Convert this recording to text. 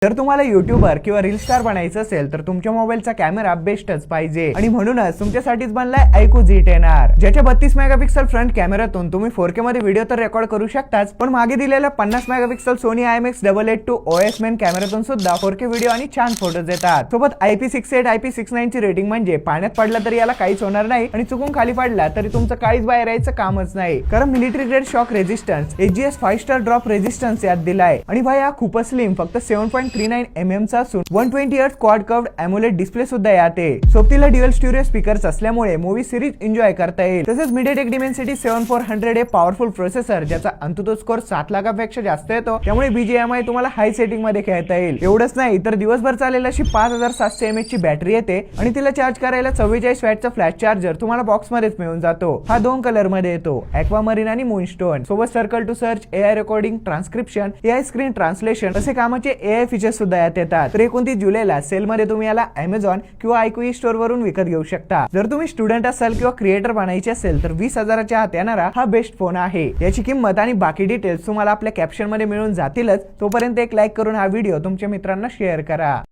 जर तुम्हाला युट्यूबर किंवा रील स्टार बनायचं असेल तर तुमच्या मोबाईलचा कॅमेरा बेस्टच पाहिजे आणि म्हणूनच तुमच्यासाठीच बनलाय iQOO Z10R, ज्याच्या 32 मेगापिक्सल फ्रंट कॅमेरातून तुम्ही 4K मध्ये व्हिडिओ तर रेकॉर्ड करू शकताच, पण मागे दिलेल्या 50 megapixel Sony IMX882 OIS main कॅमेरातून सुद्धा 4K व्हिडिओ आणि छान फोटोज येतात। सोबत IP68 IP69 ची रेटिंग म्हणजे पाण्यात पडला तरी याला काहीच होणार नाही आणि चुकून खाली पडला तरी तुमचं काहीच बाहेर यायचं कामच नाही, कारण military grade shock resistance HGS 5 star drop resistance यात दिलाय। आणि भाई हा खूपच स्लिम फक्त 7.39 mm चा असून 120 Hz quad curved AMOLED display सुद्धा यात आहे। सोबतीला ड्युअल स्टिरिओ स्पीकर्स असल्यामुळे मूवी सिरीज एन्जॉय करता येईल। तसेच MediaTek Dimensity 7400 हे पॉवरफुल प्रोसेसर ज्याचा अंततः स्कोर 7 लाखापेक्षा जास्त येतो, त्यामुळे BGMI तुम्हाला हाय सेटिंग मध्ये खेळता येईल। एवढंच नाही तर दिवसभर चालेल अशी 5700 mAh ची बॅटरी येते आणि तिला चार्ज करायला 44 वॅटचा फ्लॅश चार्जर तुम्हाला बॉक्स मध्येच मिळून जातो। हा 2 कलर मध्ये येतो, ॲक्वामरीन आणि मूनस्टोन। सोबत circle to search, AI recording, transcription, AI screen translation असे कामाचे AI फीचर्स सुद्धा यात येतात। तर 29 जुलैला सेल मध्ये तुम्ही याला Amazon किंवा iQOO स्टोर वरून विकत घेऊ शकता। जर तुम्ही स्टुडंट असाल किंवा क्रिएटर बनायचे असेल तर 20,000 च्या आत येणारा हा बेस्ट फोन आहे। याची किंमत आणि बाकी डिटेल्स तुम्हाला आपल्या कॅप्शन मध्ये मिळून जातीलच। तोपर्यंत एक लाईक करून हा व्हिडिओ तुमच्या मित्रांना शेअर करा।